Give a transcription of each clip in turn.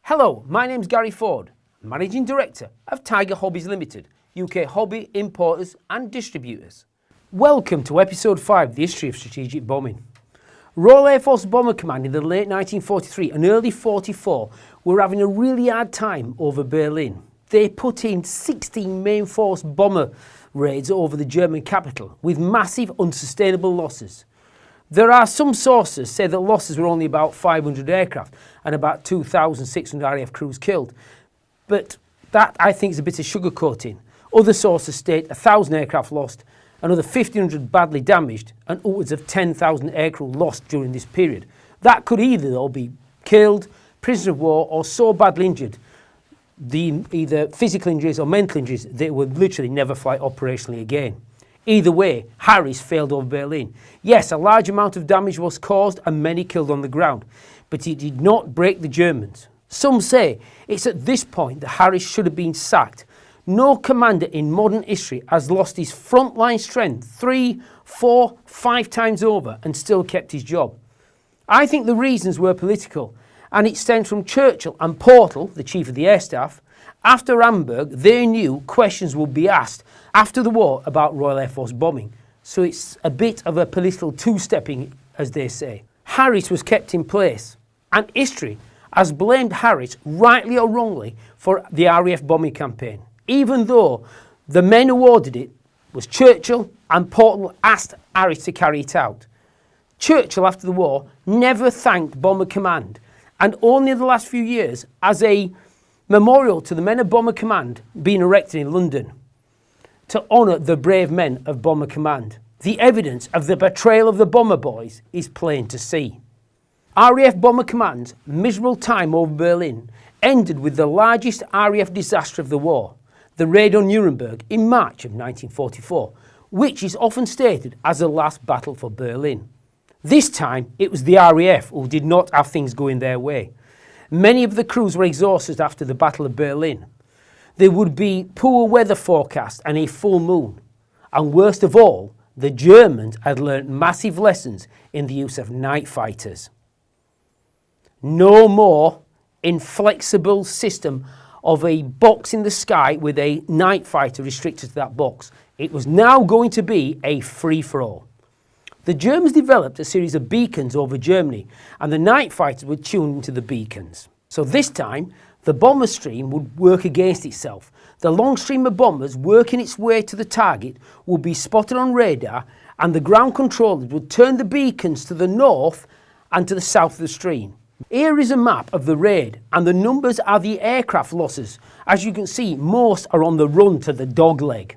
Hello, my name's Gary Ford, Managing Director of Tiger Hobbies Limited, UK hobby importers and distributors. Welcome to Episode 5, The History of Strategic Bombing. Royal Air Force Bomber Command in the late 1943 and early 44 were having a really hard time over Berlin. They put in 16 main force bomber raids over the German capital with massive unsustainable losses. There are some sources say that losses were only about 500 aircraft and about 2,600 RAF crews killed, but that I think is a bit of sugarcoating. Other sources state 1,000 aircraft lost, another 1,500 badly damaged, and upwards of 10,000 aircrew lost during this period. That could either though be killed, prisoner of war, or so badly injured, either physical injuries or mental injuries, they would literally never fly operationally again. Either way, Harris failed over Berlin. Yes, a large amount of damage was caused and many killed on the ground, but it did not break the Germans. Some say it's at this point that Harris should have been sacked. No commander in modern history has lost his frontline strength 3, 4, 5 times over and still kept his job. I think the reasons were political, and it stems from Churchill and Portal, the chief of the air staff. After Nuremberg, they knew questions would be asked after the war about Royal Air Force bombing. So it's a bit of a political two-stepping, as they say. Harris was kept in place, and history has blamed Harris, rightly or wrongly, for the RAF bombing campaign, even though the men who ordered it was Churchill and Portal asked Harris to carry it out. Churchill, after the war, never thanked Bomber Command, and only in the last few years as a memorial to the men of Bomber Command being erected in London to honour the brave men of Bomber Command. The evidence of the betrayal of the Bomber Boys is plain to see. RAF Bomber Command's miserable time over Berlin ended with the largest RAF disaster of the war, the raid on Nuremberg in March of 1944, which is often stated as the last battle for Berlin. This time it was the RAF who did not have things going their way. Many of the crews were exhausted after the Battle of Berlin. There would be poor weather forecast and a full moon. And worst of all, the Germans had learnt massive lessons in the use of night fighters. No more inflexible system of a box in the sky with a night fighter restricted to that box. It was now going to be a free-for-all. The Germans developed a series of beacons over Germany, and the night fighters were tuned into the beacons. So this time, the bomber stream would work against itself. The long stream of bombers working its way to the target would be spotted on radar, and the ground controllers would turn the beacons to the north and to the south of the stream. Here is a map of the raid, and the numbers are the aircraft losses. As you can see, most are on the run to the dogleg.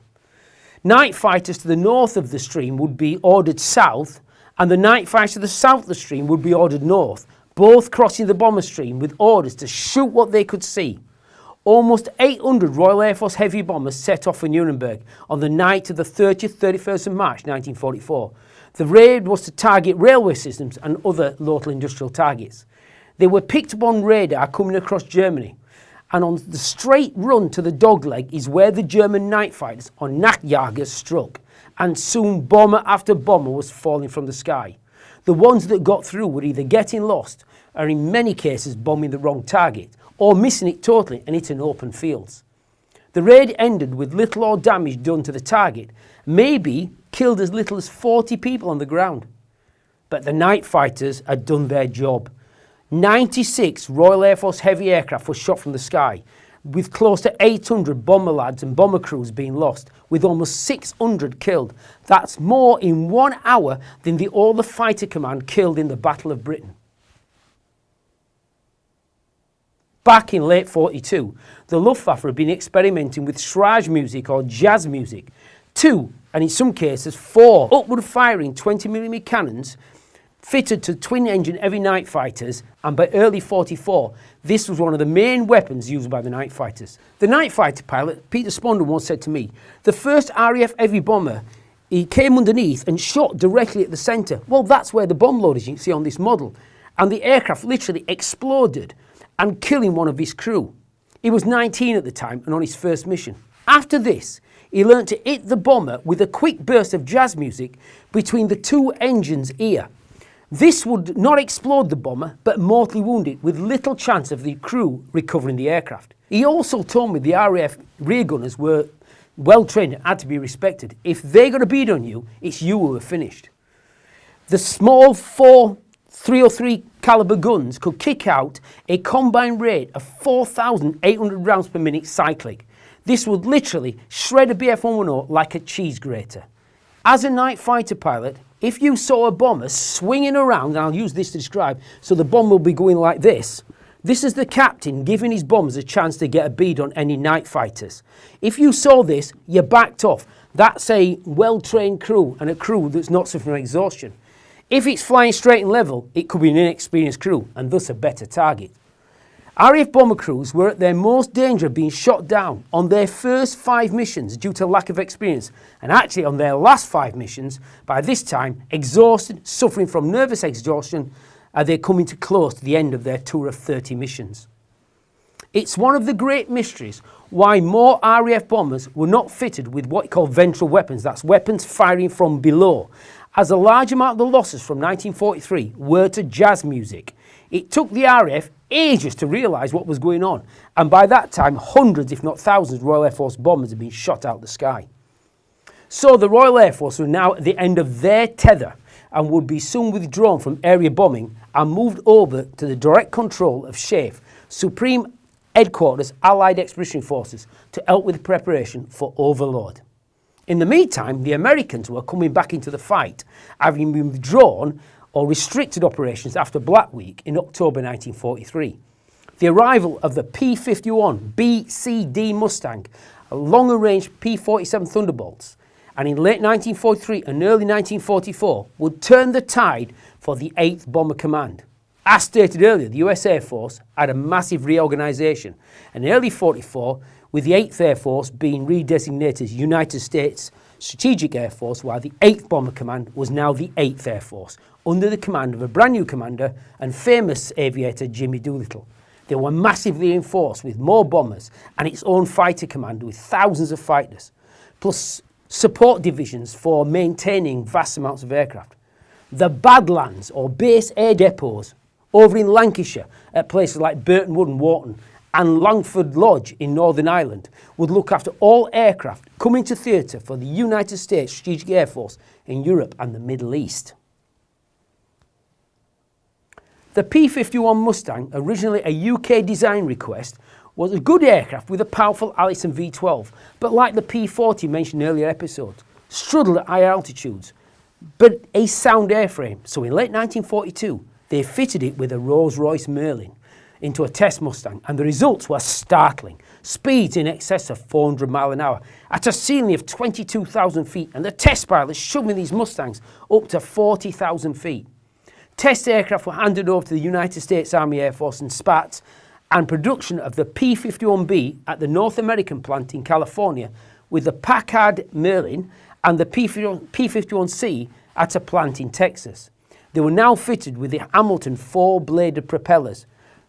Night fighters to the north of the stream would be ordered south, and the night fighters to the south of the stream would be ordered north, both crossing the bomber stream with orders to shoot what they could see. Almost 800 Royal Air Force heavy bombers set off for Nuremberg on the night of the 30th, 31st of March 1944. The raid was to target railway systems and other local industrial targets. They were picked up on radar coming across Germany, and on the straight run to the dogleg is where the German night fighters on Nachtjagers struck, and soon bomber after bomber was falling from the sky. The ones that got through were either getting lost or in many cases bombing the wrong target or missing it totally and hitting open fields. The raid ended with little or damage done to the target, maybe killed as little as 40 people on the ground. But the night fighters had done their job. 96 Royal Air Force heavy aircraft were shot from the sky, with close to 800 bomber lads and bomber crews being lost, with almost 600 killed. That's more in 1 hour than all the fighter command killed in the Battle of Britain. Back in late 42, the Luftwaffe had been experimenting with Schrage music or jazz music. 2, and in some cases 4, upward firing 20mm cannons fitted to twin-engine heavy night fighters, and by early 44, this was one of the main weapons used by the night fighters. The night fighter pilot, Peter Sponder, once said to me, the first RAF heavy bomber, he came underneath and shot directly at the centre. Well, that's where the bomb load is, you can see on this model. And the aircraft literally exploded and killing one of his crew. He was 19 at the time and on his first mission. After this, he learned to hit the bomber with a quick burst of jazz music between the two engines' ear. This would not explode the bomber, but mortally wound it, with little chance of the crew recovering the aircraft. He also told me the RAF rear gunners were well trained and had to be respected. If they got a bead on you, it's you who are finished. The small 303 caliber guns could kick out a combined rate of 4,800 rounds per minute cyclic. This would literally shred a Bf-110 like a cheese grater. As a night fighter pilot, if you saw a bomber swinging around, and I'll use this to describe, so the bomber will be going like this. This is the captain giving his bombers a chance to get a bead on any night fighters. If you saw this, you backed off. That's a well-trained crew, and a crew that's not suffering from exhaustion. If it's flying straight and level, it could be an inexperienced crew, and thus a better target. RAF bomber crews were at their most danger of being shot down on their first 5 missions due to lack of experience, and actually on their last 5 missions, by this time exhausted, suffering from nervous exhaustion, they're coming to close to the end of their tour of 30 missions. It's one of the great mysteries why more RAF bombers were not fitted with what you call ventral weapons, that's weapons firing from below, as a large amount of the losses from 1943 were to jazz music. It took the RAF ages to realise what was going on, and by that time hundreds if not thousands of Royal Air Force bombers had been shot out of the sky. So the Royal Air Force were now at the end of their tether and would be soon withdrawn from area bombing and moved over to the direct control of SHAEF, Supreme Headquarters Allied Expeditionary Forces, to help with preparation for Overlord. In the meantime, the Americans were coming back into the fight, having been withdrawn or restricted operations after Black Week in October 1943. The arrival of the P-51 BCD Mustang, a longer-range P-47 Thunderbolts, and in late 1943 and early 1944 would turn the tide for the 8th Bomber Command. As stated earlier, the US Air Force had a massive reorganisation, and in early 44, with the 8th Air Force being redesignated as United States Strategic Air Force, while the 8th Bomber Command was now the 8th Air Force, under the command of a brand new commander and famous aviator Jimmy Doolittle. They were massively reinforced with more bombers and its own fighter command with thousands of fighters, plus support divisions for maintaining vast amounts of aircraft. The Badlands, or base air depots, over in Lancashire at places like Burton Wood and Wharton, and Langford Lodge in Northern Ireland, would look after all aircraft coming to theatre for the United States Strategic Air Force in Europe and the Middle East. The P-51 Mustang, originally a UK design request, was a good aircraft with a powerful Allison V12, but like the P-40 mentioned in earlier episodes, struggled at high altitudes, but a sound airframe. So in late 1942, they fitted it with a Rolls-Royce Merlin into a test Mustang, and the results were startling. Speeds in excess of 400 miles an hour at a ceiling of 22,000 feet, and the test pilots shoving these Mustangs up to 40,000 feet. Test aircraft were handed over to the United States Army Air Force in spats, and production of the P-51B at the North American plant in California, with the Packard Merlin and the P-51C at a plant in Texas. They were now fitted with the Hamilton 4-bladed propellers.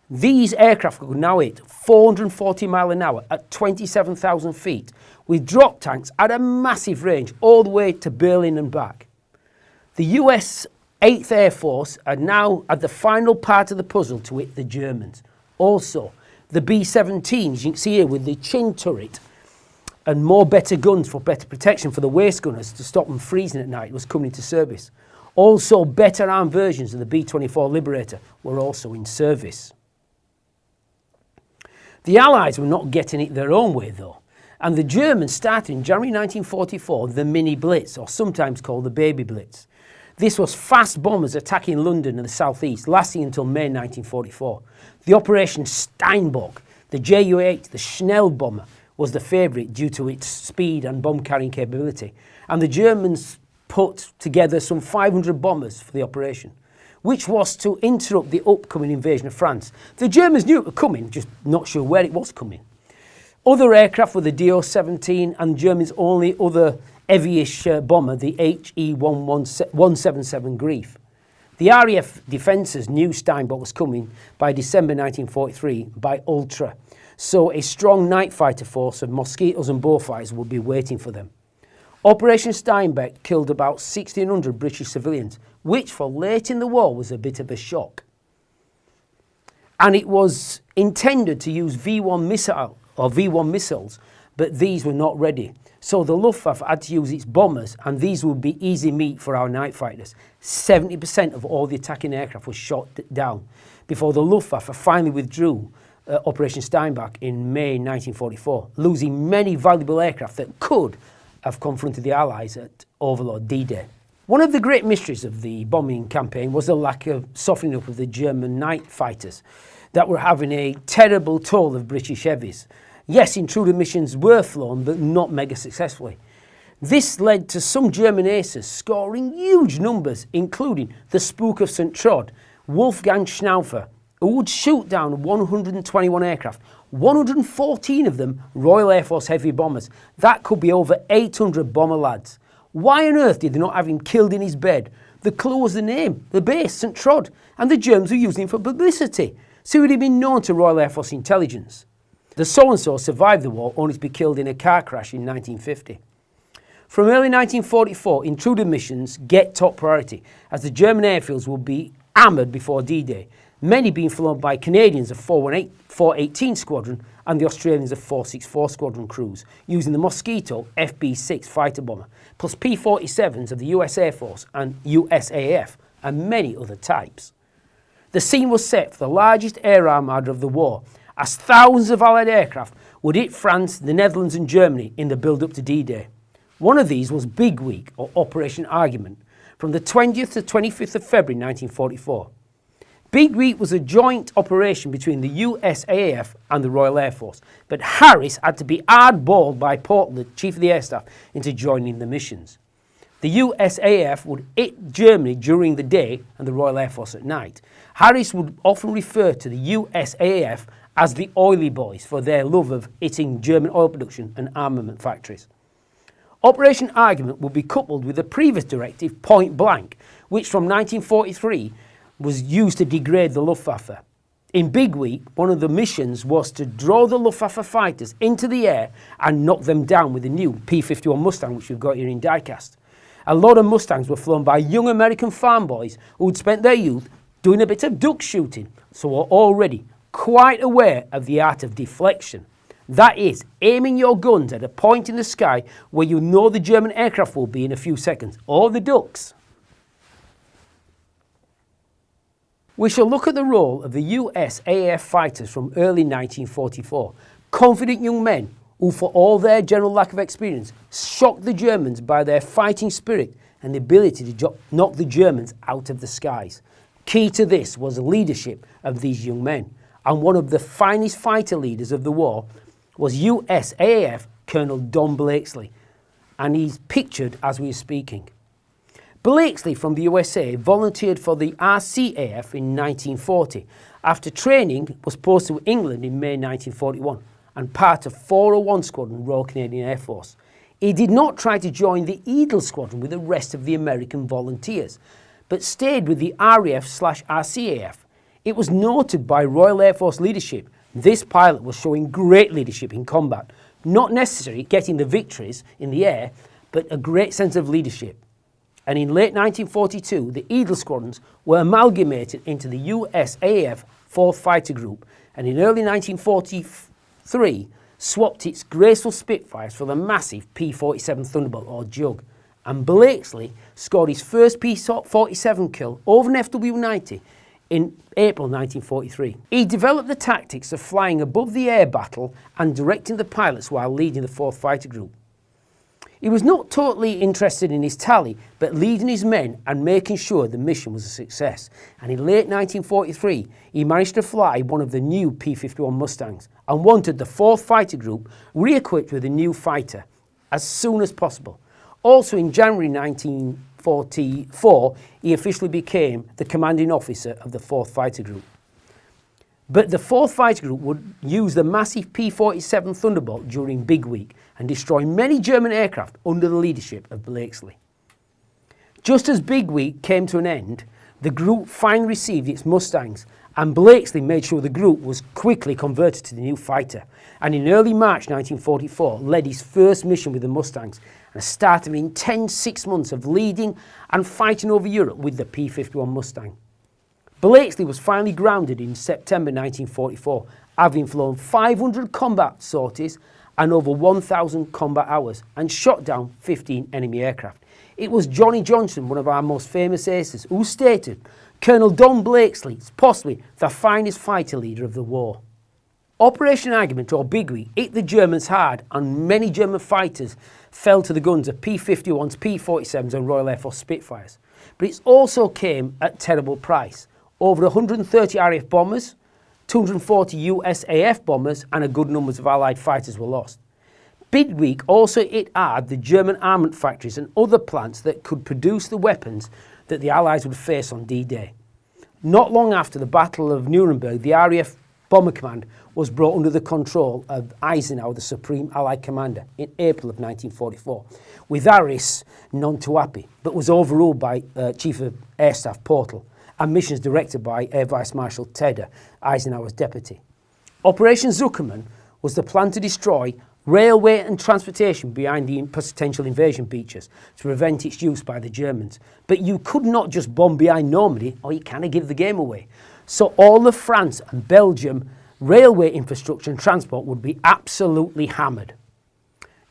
These aircraft could now hit 440 miles an hour at 27,000 feet, with drop tanks at a massive range all the way to Berlin and back. The US 8th Air Force are now at the final part of the puzzle to hit the Germans. Also, the B-17s, you can see here with the chin turret and more better guns for better protection for the waist gunners to stop them freezing at night, was coming into service. Also, better armed versions of the B-24 Liberator were also in service. The Allies were not getting it their own way though, and the Germans started in January 1944 the Mini Blitz, or sometimes called the Baby Blitz. This was fast bombers attacking London and the southeast, lasting until May 1944. The Operation Steinbock, the Ju-8, the Schnell bomber, was the favourite due to its speed and bomb-carrying capability, and the Germans put together some 500 bombers for the operation, which was to interrupt the upcoming invasion of France. The Germans knew it was coming, just not sure where it was coming. Other aircraft were the Do-17 and Germany's only other heavyish bomber, the HE-177 Grief. The RAF defences knew Steinbock was coming by December 1943 by Ultra, so a strong night fighter force of Mosquitoes and Bullfighters would be waiting for them. Operation Steinbock killed about 1,600 British civilians, which for late in the war was a bit of a shock. And it was intended to use V1 missiles, but these were not ready. So the Luftwaffe had to use its bombers, and these would be easy meat for our night fighters. 70% of all the attacking aircraft was shot down before the Luftwaffe finally withdrew Operation Steinbock in May 1944, losing many valuable aircraft that could have confronted the Allies at Overlord D-Day. One of the great mysteries of the bombing campaign was the lack of softening up of the German night fighters that were having a terrible toll of British heavies. Yes, intruder missions were flown, but not mega successfully. This led to some German aces scoring huge numbers, including the Spook of St. Trod, Wolfgang Schnaufer, who would shoot down 121 aircraft, 114 of them Royal Air Force heavy bombers. That could be over 800 bomber lads. Why on earth did they not have him killed in his bed? The clue was the name, the base, St. Trod, and the Germans were using him for publicity, so he would have been known to Royal Air Force intelligence. The so-and-so survived the war only to be killed in a car crash in 1950. From early 1944, intruder missions get top priority, as the German airfields will be hammered before D-Day, many being flown by Canadians of 418 Squadron and the Australians of 464 Squadron crews, using the Mosquito FB-6 fighter bomber, plus P-47s of the US Air Force and USAF, and many other types. The scene was set for the largest air armada of the war, as thousands of Allied aircraft would hit France, the Netherlands and Germany in the build-up to D-Day. One of these was Big Week, or Operation Argument, from the 20th to 25th of February 1944. Big Week was a joint operation between the USAF and the Royal Air Force, but Harris had to be hardballed by Portland, the Chief of the Air Staff, into joining the missions. The USAF would hit Germany during the day and the Royal Air Force at night. Harris would often refer to the USAF as the Oily Boys for their love of hitting German oil production and armament factories. Operation Argument would be coupled with the previous directive, Point Blank, which from 1943 was used to degrade the Luftwaffe. In Big Week, one of the missions was to draw the Luftwaffe fighters into the air and knock them down with the new P-51 Mustang, which we've got here in diecast. A lot of Mustangs were flown by young American farm boys who'd spent their youth doing a bit of duck shooting, so were already quite aware of the art of deflection. That is, aiming your guns at a point in the sky where you know the German aircraft will be in a few seconds, or the ducks. We shall look at the role of the USAF fighters from early 1944, confident young men who, for all their general lack of experience, shocked the Germans by their fighting spirit and the ability to knock the Germans out of the skies. Key to this was the leadership of these young men, and one of the finest fighter leaders of the war was USAF Colonel Don Blakesley, and he's pictured as we are speaking. Blakesley from the USA volunteered for the RCAF in 1940. After training, was posted to England in May 1941 and part of 401 Squadron Royal Canadian Air Force. He did not try to join the Eagle Squadron with the rest of the American volunteers, but stayed with the RAF/RCAF. It was noted by Royal Air Force leadership this pilot was showing great leadership in combat, not necessarily getting the victories in the air, but a great sense of leadership. And in late 1942, the Eagle Squadrons were amalgamated into the USAF 4th Fighter Group, and in early 1943 swapped its graceful Spitfires for the massive P-47 Thunderbolt, or Jug. And Blakesley scored his first P-47 kill over an FW-90 in April 1943. He developed the tactics of flying above the air battle and directing the pilots while leading the 4th Fighter Group. He was not totally interested in his tally, but leading his men and making sure the mission was a success. And in late 1943, he managed to fly one of the new P-51 Mustangs and wanted the 4th Fighter Group re-equipped with a new fighter as soon as possible. Also in January 1944, he officially became the commanding officer of the 4th Fighter Group. But the 4th Fighter Group would use the massive P-47 Thunderbolt during Big Week and destroy many German aircraft under the leadership of Blakesley. Just as Big Week came to an end, the group finally received its Mustangs and Blakesley made sure the group was quickly converted to the new fighter, and in early March 1944 led his first mission with the Mustangs, and started an intense 6 months of leading and fighting over Europe with the P-51 Mustang. Blakesley was finally grounded in September 1944, having flown 500 combat sorties and over 1,000 combat hours, and shot down 15 enemy aircraft. It was Johnny Johnson, one of our most famous aces, who stated, "Colonel Don Blakesley is possibly the finest fighter leader of the war." Operation Argument, or Bigwig, hit the Germans hard, and many German fighters fell to the guns of P-51s, P-47s and Royal Air Force Spitfires. But it also came at a terrible price. Over 130 RAF bombers, 240 USAF bombers and a good number of Allied fighters were lost. Bigwig also hit hard the German armament factories and other plants that could produce the weapons that the Allies would face on D-Day. Not long after the Battle of Nuremberg, the RAF Bomber Command was brought under the control of Eisenhower, the Supreme Allied Commander, in April of 1944, with Harris none too happy, but was overruled by Chief of Air Staff Portal and missions directed by Air Vice Marshal Tedder, Eisenhower's deputy. Operation Zuckerman was the plan to destroy railway and transportation behind the potential invasion beaches to prevent its use by the Germans. But you could not just bomb behind Normandy, or you kind of give the game away. So all of France and Belgium railway infrastructure and transport would be absolutely hammered.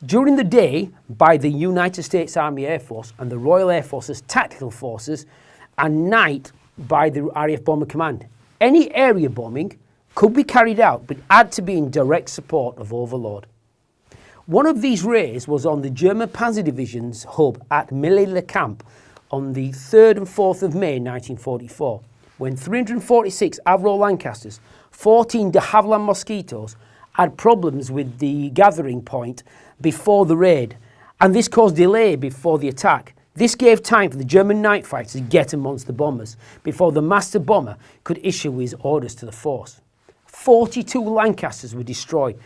During the day, by the United States Army Air Force and the Royal Air Force's tactical forces, and night by the RAF Bomber Command. Any area bombing could be carried out, but had to be in direct support of Overlord. One of these raids was on the German Panzer Division's hub at Milly-le-Camp on the 3rd and 4th of May 1944, when 346 Avro Lancasters, 14 de Havilland Mosquitoes had problems with the gathering point before the raid, and this caused delay before the attack. This gave time for the German night fighters to get amongst the bombers before the master bomber could issue his orders to the force. 42 Lancasters were destroyed,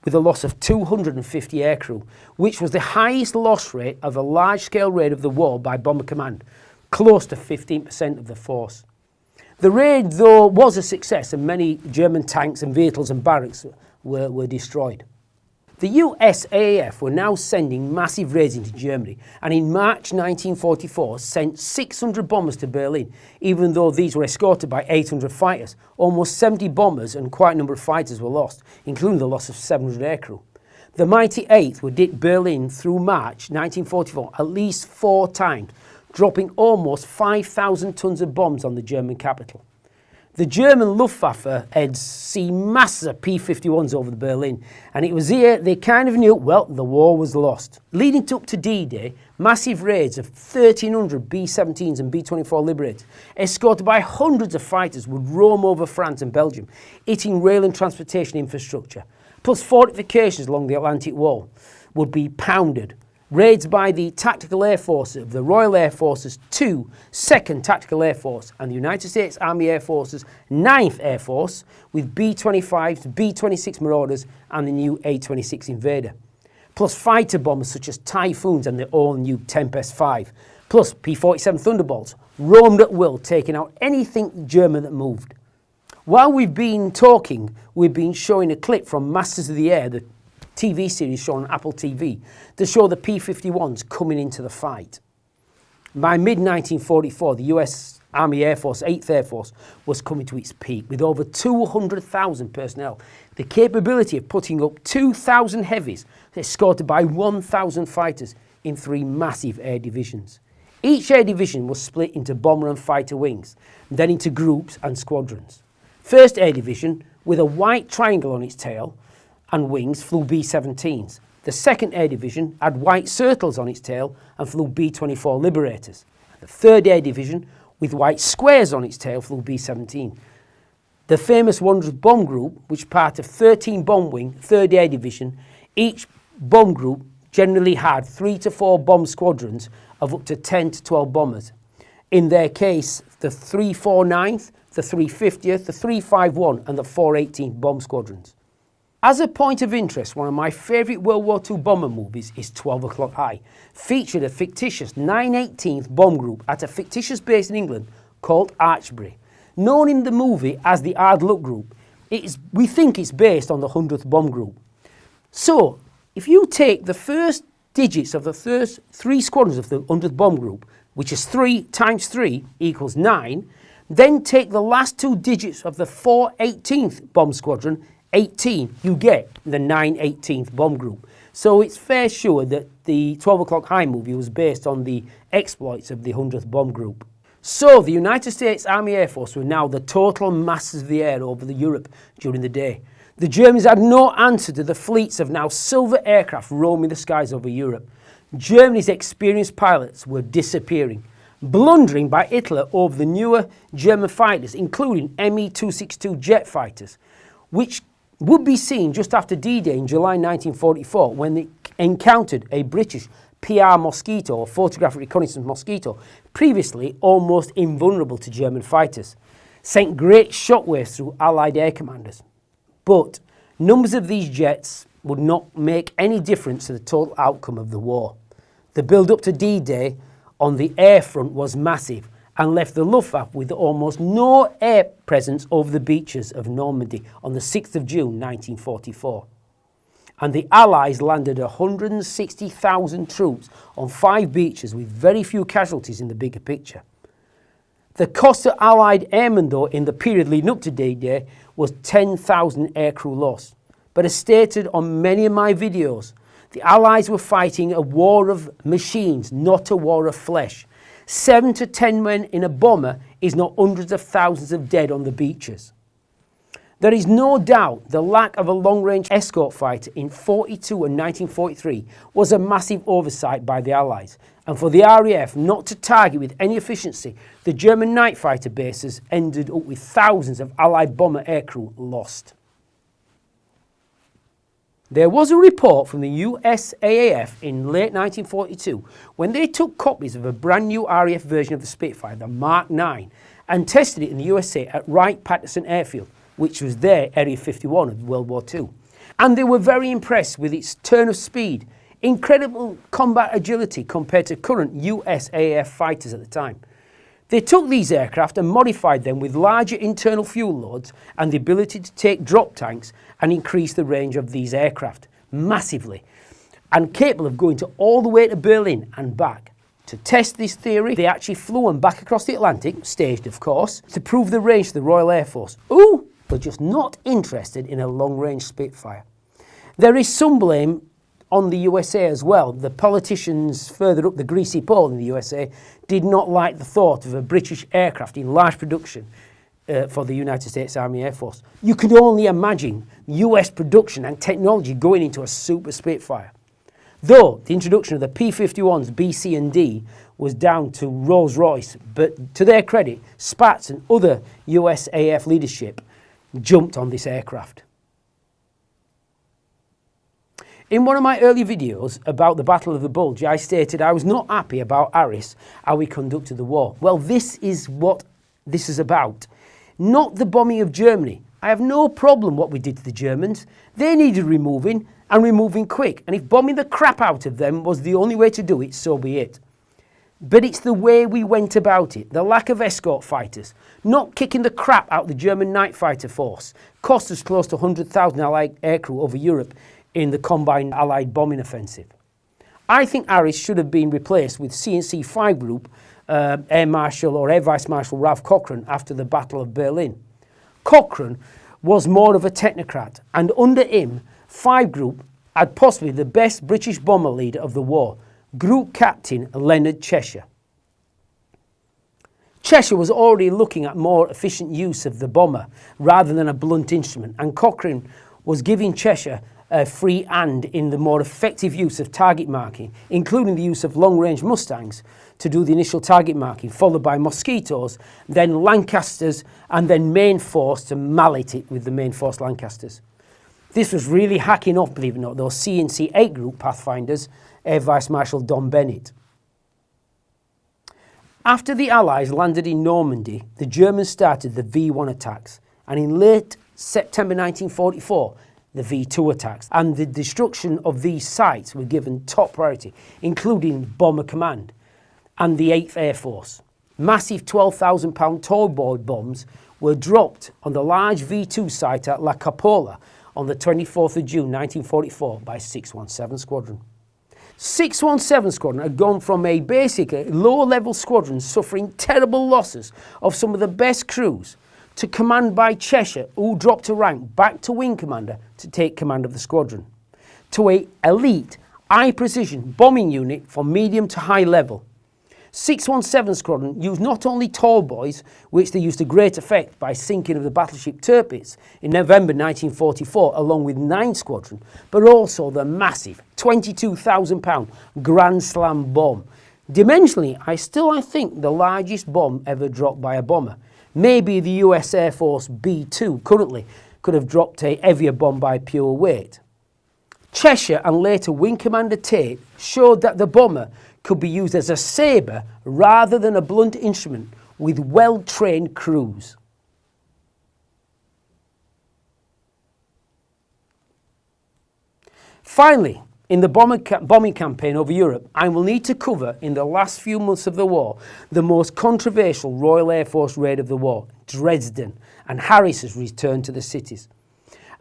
with a loss of 250 aircrew, which was the highest loss rate of a large-scale raid of the war by Bomber Command, close to 15% of the force. The raid, though, was a success, and many German tanks and vehicles and barracks were destroyed. The USAF were now sending massive raids into Germany, and in March 1944 sent 600 bombers to Berlin, even though these were escorted by 800 fighters. Almost 70 bombers and quite a number of fighters were lost, including the loss of 700 aircrew. The mighty 8th would hit Berlin through March 1944 at least 4 times, dropping almost 5,000 tons of bombs on the German capital. The German Luftwaffe had seen masses of P-51s over Berlin, and it was here they kind of knew, well, the war was lost. Leading up to D-Day, massive raids of 1,300 B-17s and B-24 Liberators, escorted by hundreds of fighters, would roam over France and Belgium, hitting rail and transportation infrastructure. Plus fortifications along the Atlantic Wall would be pounded. Raids by the Tactical Air Force of the Royal Air Force's 2nd Tactical Air Force and the United States Army Air Force's 9th Air Force with B-25s, B-26 Marauders and the new A-26 Invader. Plus fighter bombers such as Typhoons and the all-new Tempest 5. Plus P-47 Thunderbolts roamed at will, taking out anything German that moved. While we've been talking, we've been showing a clip from Masters of the Air, the TV series shown on Apple TV, to show the P-51s coming into the fight. By mid-1944, the US Army Air Force, 8th Air Force, was coming to its peak with over 200,000 personnel, the capability of putting up 2,000 heavies, escorted by 1,000 fighters in 3 massive air divisions. Each air division was split into bomber and fighter wings, then into groups and squadrons. 1st Air Division, with a white triangle on its tail and wings, flew B-17s. The 2nd Air Division had white circles on its tail and flew B-24 Liberators. The 3rd Air Division, with white squares on its tail, flew B-17. The famous 100th Bomb Group, which part of 13 Bomb Wing, 3rd Air Division, each bomb group generally had 3 to 4 bomb squadrons of up to 10 to 12 bombers. In their case, the 349th, the 350th, the 351 and the 418th bomb squadrons. As a point of interest, one of my favourite World War II bomber movies is 12 O'Clock High, featured a fictitious 918th bomb group at a fictitious base in England called Archbury. known in the movie as the Hard Luck Group. We think it's based on the 100th Bomb Group. So, if you take the first digits of the first 3 squadrons of the 100th Bomb Group, which is 3 times 3 equals 9, then take the last 2 digits of the 418th Bomb Squadron, 18, you get the 918th Bomb Group. So it's fair sure that the 12 O'Clock High movie was based on the exploits of the 100th Bomb Group. So the United States Army Air Force were now the total masters of the air over Europe during the day. The Germans had no answer to the fleets of now silver aircraft roaming the skies over Europe. Germany's experienced pilots were disappearing, blundering by Hitler over the newer German fighters, including Me-262 jet fighters, which would be seen just after D-Day in July 1944 when they encountered a British PR Mosquito, or photographic reconnaissance Mosquito, previously almost invulnerable to German fighters, sent great shockwaves through Allied air commanders. But numbers of these jets would not make any difference to the total outcome of the war. The build-up to D-Day on the air front was massive and left the Luftwaffe with almost no air presence over the beaches of Normandy on the 6th of June 1944. And the Allies landed 160,000 troops on 5 beaches with very few casualties in the bigger picture. The cost of Allied airmen, though, in the period leading up to D-Day was 10,000 aircrew lost. But as stated on many of my videos, the Allies were fighting a war of machines, not a war of flesh. 7 to 10 men in a bomber is not hundreds of thousands of dead on the beaches. There is no doubt the lack of a long-range escort fighter in 42 and 1943 was a massive oversight by the Allies, and for the RAF not to target with any efficiency the German night fighter bases ended up with thousands of Allied bomber aircrew lost. There was a report from the USAAF in late 1942 when they took copies of a brand new RAF version of the Spitfire, the Mark 9, and tested it in the USA at Wright-Patterson Airfield, which was their Area 51 of World War II. And they were very impressed with its turn of speed, incredible combat agility compared to current USAAF fighters at the time. They took these aircraft and modified them with larger internal fuel loads and the ability to take drop tanks and increase the range of these aircraft massively, and capable of going to all the way to Berlin and back. To test this theory, they actually flew them back across the Atlantic, staged of course, to prove the range to the Royal Air Force, who were just not interested in a long-range Spitfire. There is some blame on the USA as well. The politicians further up the greasy pole in the USA did not like the thought of a British aircraft in large production for the United States Army Air Force. You could only imagine US production and technology going into a Super Spitfire. Though the introduction of the P-51s B, C and D was down to Rolls-Royce, but to their credit, Spats and other USAF leadership jumped on this aircraft. In one of my earlier videos about the Battle of the Bulge, I stated I was not happy about Harris, how he conducted the war. Well, this is what this is about. Not the bombing of Germany. I have no problem what we did to the Germans. They needed removing, and removing quick. And if bombing the crap out of them was the only way to do it, so be it. But it's the way we went about it. The lack of escort fighters, not kicking the crap out of the German night fighter force, cost us close to 100,000 Allied aircrew over Europe in the combined Allied bombing offensive. I think Harris should have been replaced with CNC 5 Group Air Marshal or Air Vice Marshal Ralph Cochrane after the Battle of Berlin. Cochrane was more of a technocrat, and under him, 5 Group had possibly the best British bomber leader of the war, Group Captain Leonard Cheshire. Cheshire was already looking at more efficient use of the bomber rather than a blunt instrument, and Cochrane was giving Cheshire a free hand in the more effective use of target marking, including the use of long-range Mustangs to do the initial target marking, followed by Mosquitoes, then Lancasters, and then main force to mallet it with the main force Lancasters. This was really hacking off, believe it or not, those CNC 8 Group Pathfinders, Air Vice Marshal Don Bennett. After the Allies landed in Normandy, the Germans started the V1 attacks, and in late September 1944, the V2 attacks, and the destruction of these sites were given top priority, including Bomber Command and the 8th Air Force. Massive 12,000-pound towboy bombs were dropped on the large V2 site at La Capola on the 24th of June 1944 by 617 Squadron. 617 Squadron had gone from a basically low-level squadron suffering terrible losses of some of the best crews to command by Cheshire, who dropped a rank back to Wing Commander to take command of the squadron, to a elite, high-precision bombing unit for medium to high level. 617 Squadron used not only tall boys, which they used to great effect by sinking of the battleship Tirpitz in November 1944 along with 9 Squadron, but also the massive £22,000 Grand Slam bomb. Dimensionally, I think the largest bomb ever dropped by a bomber. Maybe the US Air Force B-2 currently could have dropped a heavier bomb by pure weight. Cheshire and later Wing Commander Tate showed that the bomber could be used as a sabre rather than a blunt instrument with well-trained crews. Finally, in the bombing campaign over Europe, I will need to cover in the last few months of the war the most controversial Royal Air Force raid of the war, Dresden, and Harris's return to the cities.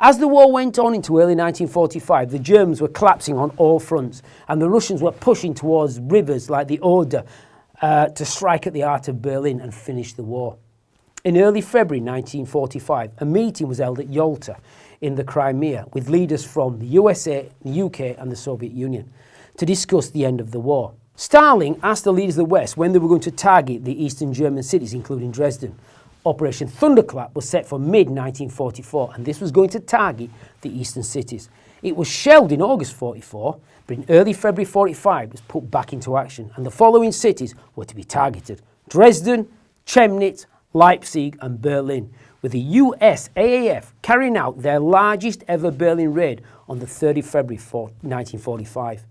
As the war went on into early 1945, the Germans were collapsing on all fronts and the Russians were pushing towards rivers like the Oder to strike at the heart of Berlin and finish the war. In early February 1945, a meeting was held at Yalta in the Crimea with leaders from the USA, the UK and the Soviet Union to discuss the end of the war. Stalin asked the leaders of the West when they were going to target the eastern German cities, including Dresden. Operation Thunderclap was set for mid-1944 and this was going to target the eastern cities. It was shelled in August 44, but in early February 45 it was put back into action and the following cities were to be targeted: Dresden, Chemnitz, Leipzig and Berlin, with the US AAF carrying out their largest ever Berlin raid on the 3rd of February 1945.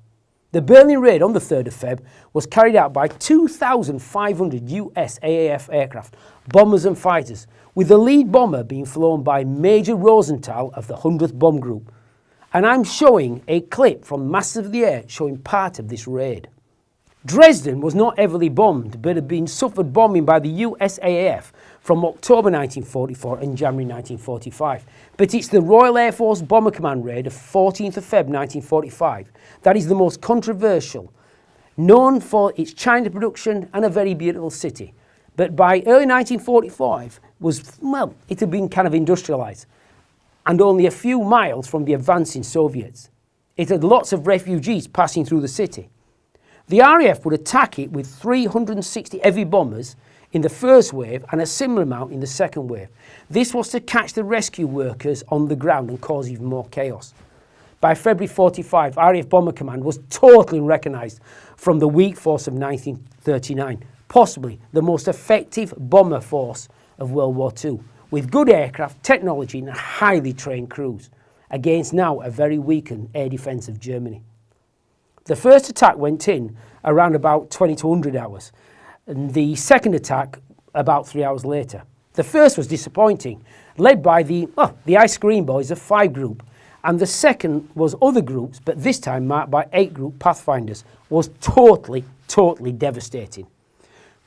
The Berlin raid on the 3rd of Feb was carried out by 2,500 US AAF aircraft, bombers and fighters, with the lead bomber being flown by Major Rosenthal of the 100th Bomb Group. And I'm showing a clip from Masters of the Air showing part of this raid. Dresden was not heavily bombed, but had been suffered bombing by the USAAF from October 1944 and January 1945. But it's the Royal Air Force Bomber Command raid of 14th of Feb 1945 that is the most controversial, known for its China production and a very beautiful city. But by early 1945 it had been kind of industrialised and only a few miles from the advancing Soviets. It had lots of refugees passing through the city. The RAF would attack it with 360 heavy bombers in the first wave and a similar amount in the second wave. This was to catch the rescue workers on the ground and cause even more chaos. By February 45, RAF Bomber Command was totally recognised from the weak force of 1939, possibly the most effective bomber force of World War II, with good aircraft, technology and highly trained crews, against now a very weakened air defence of Germany. The first attack went in around about 2200 hours, and the second attack about 3 hours later. The first was disappointing, led by the Ice Cream Boys of 5 Group, and the second was other groups, but this time marked by 8 Group Pathfinders, was totally devastating.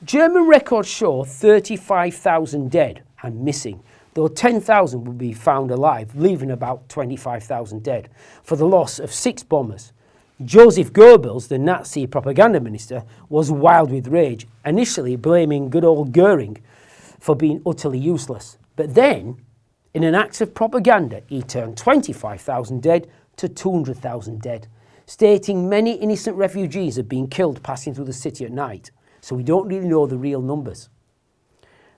German records show 35,000 dead and missing, though 10,000 would be found alive, leaving about 25,000 dead, for the loss of 6 bombers. Joseph Goebbels, the Nazi propaganda minister, was wild with rage, initially blaming good old Goering for being utterly useless. But then, in an act of propaganda, he turned 25,000 dead to 200,000 dead, stating many innocent refugees had been killed passing through the city at night, so we don't really know the real numbers.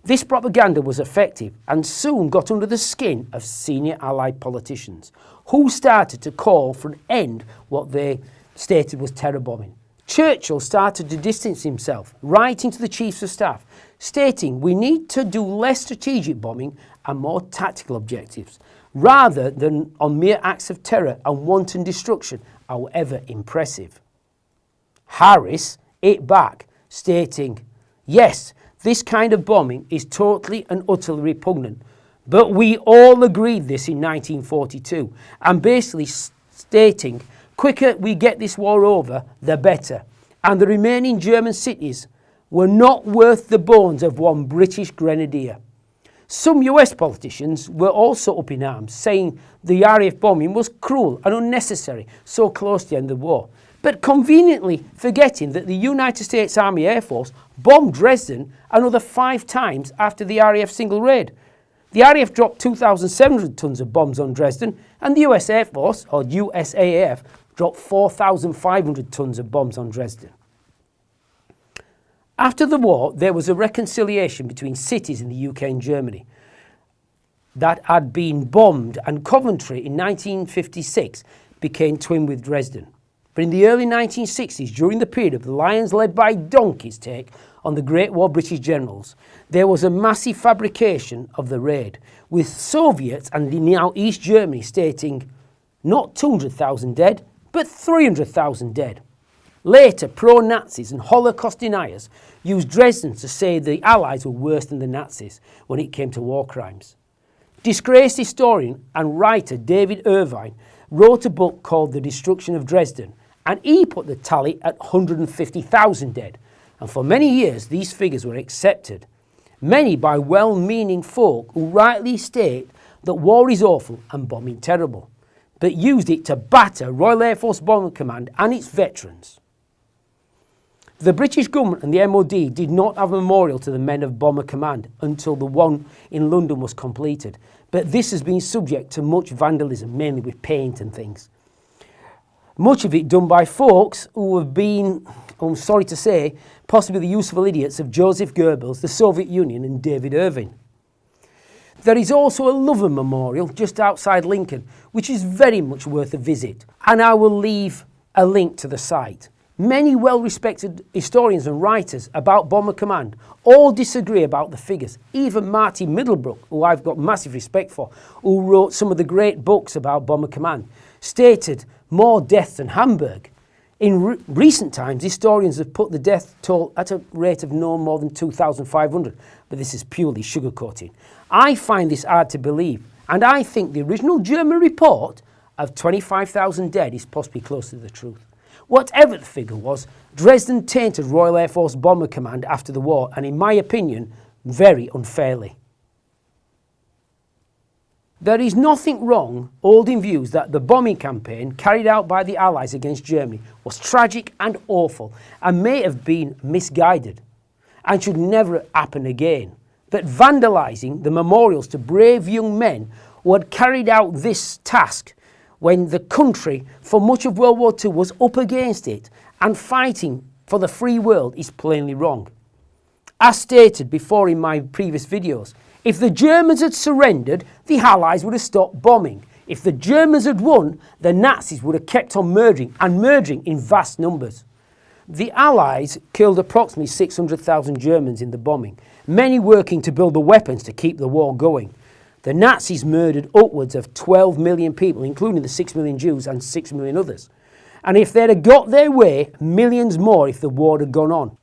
This propaganda was effective and soon got under the skin of senior Allied politicians, who started to call for an end what they stated was terror bombing. Churchill started to distance himself, writing to the chiefs of staff, stating we need to do less strategic bombing and more tactical objectives, rather than on mere acts of terror and wanton destruction, however impressive. Harris hit back, stating, yes, this kind of bombing is totally and utterly repugnant, but we all agreed this in 1942, and basically stating, quicker we get this war over, the better, and the remaining German cities were not worth the bones of one British grenadier. Some US politicians were also up in arms, saying the RAF bombing was cruel and unnecessary so close to the end of the war, but conveniently forgetting that the United States Army Air Force bombed Dresden another 5 times after the RAF single raid. The RAF dropped 2,700 tons of bombs on Dresden, and the US Air Force, or USAAF, dropped 4,500 tons of bombs on Dresden. After the war, there was a reconciliation between cities in the UK and Germany that had been bombed, and Coventry in 1956 became twin with Dresden. But in the early 1960s, during the period of the lions led by donkeys take on the Great War British generals, there was a massive fabrication of the raid, with Soviets and now East Germany stating not 200,000 dead, but 300,000 dead. Later, pro-Nazis and Holocaust deniers used Dresden to say the Allies were worse than the Nazis when it came to war crimes. Disgraced historian and writer David Irvine wrote a book called The Destruction of Dresden, and he put the tally at 150,000 dead, and for many years these figures were accepted, many by well-meaning folk who rightly state that war is awful and bombing terrible, but used it to batter Royal Air Force Bomber Command and its veterans. The British government and the MOD did not have a memorial to the men of Bomber Command until the one in London was completed, but this has been subject to much vandalism, mainly with paint and things. Much of it done by folks who have been, I'm sorry to say, possibly the useful idiots of Joseph Goebbels, the Soviet Union and David Irving. There is also a Lover Memorial just outside Lincoln, which is very much worth a visit, and I will leave a link to the site. Many well-respected historians and writers about Bomber Command all disagree about the figures. Even Marty Middlebrook, who I've got massive respect for, who wrote some of the great books about Bomber Command, stated more deaths than Hamburg. In recent times, historians have put the death toll at a rate of no more than 2,500, but this is purely sugarcoating. I find this hard to believe, and I think the original German report of 25,000 dead is possibly close to the truth. Whatever the figure was, Dresden tainted Royal Air Force Bomber Command after the war, and in my opinion, very unfairly. There is nothing wrong holding views that the bombing campaign carried out by the Allies against Germany was tragic and awful and may have been misguided and should never happen again. But vandalising the memorials to brave young men who had carried out this task when the country for much of World War II was up against it and fighting for the free world is plainly wrong. As stated before in my previous videos, if the Germans had surrendered, the Allies would have stopped bombing. If the Germans had won, the Nazis would have kept on murdering in vast numbers. The Allies killed approximately 600,000 Germans in the bombing, many working to build the weapons to keep the war going. The Nazis murdered upwards of 12 million people, including the 6 million Jews and 6 million others. And if they'd have got their way, millions more if the war had gone on.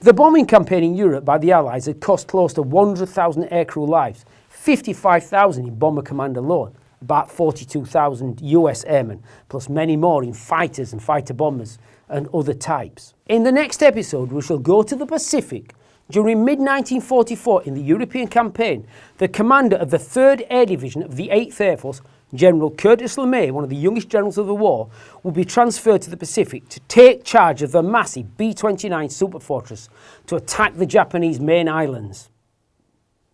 The bombing campaign in Europe by the Allies had cost close to 100,000 aircrew lives, 55,000 in Bomber Command alone, about 42,000 US airmen, plus many more in fighters and fighter bombers and other types. In the next episode, we shall go to the Pacific. During mid-1944 in the European campaign, the commander of the 3rd Air Division of the 8th Air Force, General Curtis LeMay, one of the youngest generals of the war, will be transferred to the Pacific to take charge of the massive B-29 superfortress to attack the Japanese main islands.